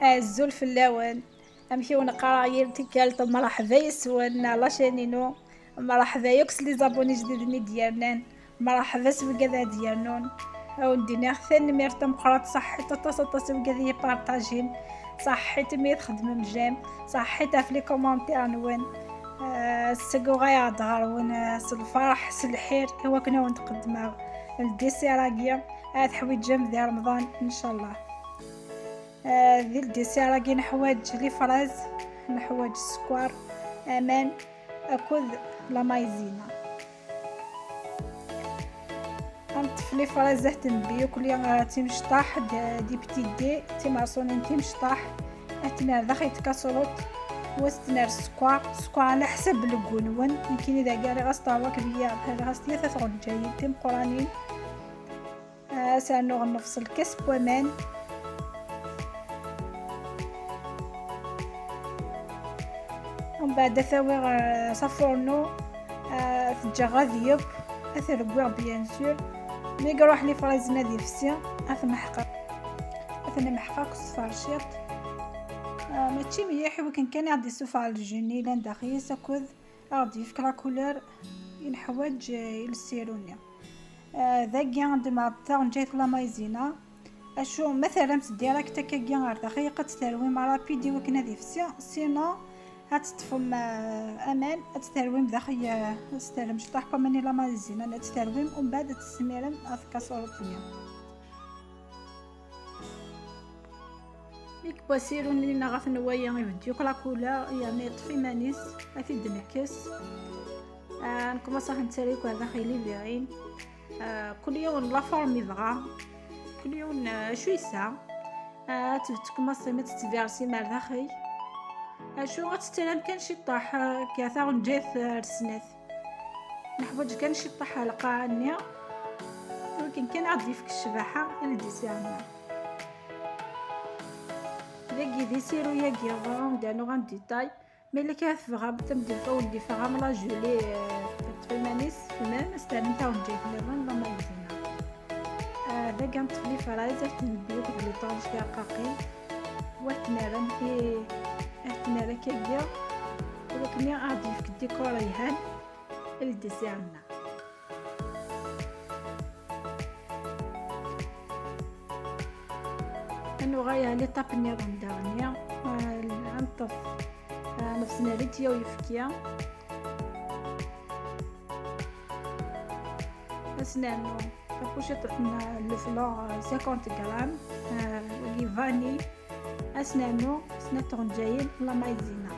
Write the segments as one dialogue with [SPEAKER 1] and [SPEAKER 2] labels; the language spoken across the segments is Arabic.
[SPEAKER 1] الزول في اللون امشيو نقرا يرتكال مرحبا يسون لاشينينو، مرحبا يوكس لي زابوني جديدني ديالنا، مرحبا سبقا ديالنون ودينا ثاني ميرتا مقرات صحيت تصطس بقى بارطاجين صحيت مي تخدم مجام صحيت في لي كومونتير نوين السقو غيا دغرون الفرح الحير هو كنا نتقدمها الديسيراكيا هاد حويج جنب ديال رمضان ان شاء الله. ذي الديسيراكي نحواج لي فراز نحواج السكر امان اكل لا مايزينا نطفي لي فرازات تنبيو كل يوم تيمشطاح دي بتي دي تيمارسونين تيمشطاح اتنار داخل كاسروط وستنار سكر على حسب الكونون يمكن اذا قال غاستاوك بيا بحال غاستيا تغد جايين تيم قرانين سانو غنفصل كاس بومان ومن بعد ثاوي صفورنو تجا غاديب اثر كوع بيان سور مي قروح لي فرازنا ديال فسيا اثنا محقق الصفارشيط ماشي مليح ولكن كان غادي يصوف على الجني لان داخل ساكوذ غادي فكرا كولور الحوايج يلسيروني ذاك عند ما طاون جايت لا مايزينا اشو مثلا تديرك تكاكي غير داخل قد تروي مع رابيدي وكنا دي فسيا سينو هتطفم امان تسترويم داخل تسترم شطح كماني لا مايزينا تسترويم ومن بعد تسميرم افكا صوروطنيا ميك باسيرون لينا غاف نوايا فيديو كلا كولا يعني طفي مانيس افي دنكس نكما صح نتريكو هذا خيلي بيعين كل يوم لا فورمي بغا كل يوم شوي ساعة تكما صيمت تفيرسي مع داخل اشو غتستلم كان شي طاح كاثا جات رسنات نحوج كان شي طاح القاعة النيا ولكن كان عاد فيك الشباحة اللي ديسيرنا ذاكي ديسيرو يا كيغون دانو غان ديتاي ملي كيفغا تمدي فول دي فغا لا جولي تفيمانيس فمان استلم تاع جاي فلان لا مايزينا ذا كان طفلي فرازه تنبيو بلي طاج دقاقي واتنرن في احتمال كيجيا ولكن يا غادي في الديكور يهان الديسيرنا انو غايا لي طابني غندارنيا نطف نفسنا ريتيا ويفكيا اسنانو كابوشي طحنا الفلور 50 غرام ولي فاني اسنانو سنتون جايين لا مايزينا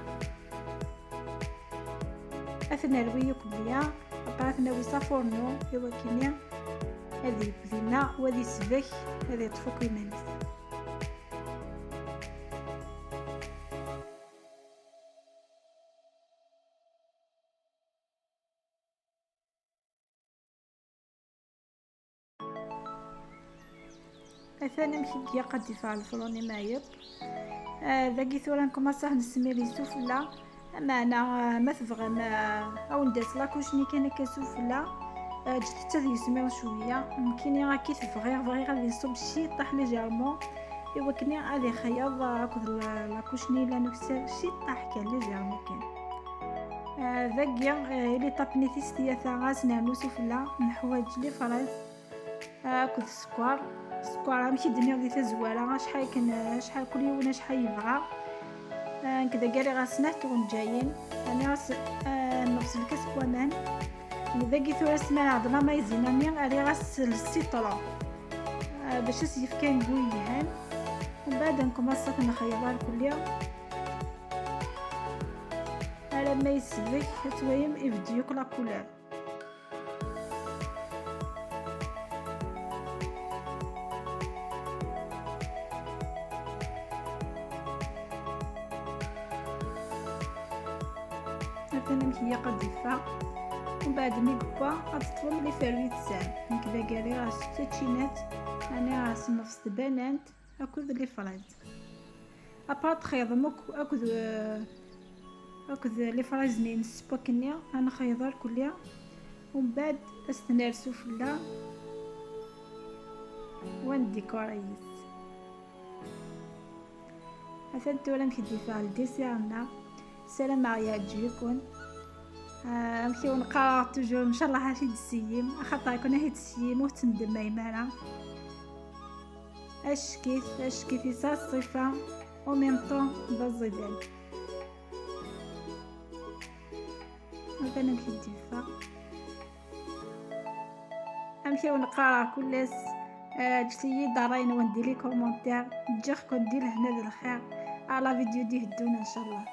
[SPEAKER 1] اثنا رويوك بيا اباثنا ويصافورنو يوا كينيا هذه بدينا وهذه سبك هذه تفوق يمانس اثنا مشي قد يفعل الفروني مايب ذاكي ثورا نكما صح نسمي لي سوفلا معنا ما تبغى ما او ندير لاكوشني كان كسوفلا جيت حتى يسميو شويه يمكن يا كي تبغي غادي يصب شي طاح ليجيرمون ايوا كني غادي خياض اكل لاكوشني لا نكسر شي طاح كان ليجيرمون كان ذاكيا لي طابني تيستيا ثاغاسنا نوسفلا نحواج لي فراز اكل السكر ماشي الدنيا غادي تزواله شحال كان شحال كل يوم شحال يبغى كذا قالي غاسنا تكون جايين انا راس نفس الكاس كمان اذا قيت رسمه عندنا ما يزينني غادي غاس السيطره باش يسيف كان قويهان ومن بعد نكون صافي نخيبها الكليه على ما يسبك تويم يفديو كل كولور مثلا هي قد يفا ومن بعد مي قبا غتطفل لي فرويت سام هكذا قالي راس تاتشينات انا راس نفس بنات اكل لي فراز اباط خيض اكل لي فرازنين سبوكنيا انا خيضار كليا ومن بعد استنرسو فلا وان ديكورايز أفنتو لم كدي فعل ديسيرنا. السلام عليكم. نمشيو نقرا توجور ان شاء الله هاشي تسيم خاطر كنا هي تسيم وتندم ايمانا اشكي في سا الصفة ومن طون بالظلال هذا نمشي الدفا نمشيو نقرا كلس. جسيي دارين وندير لي كومونتير نجيخ كون دير هنا الخير على فيديو دي هدونا ان شاء الله.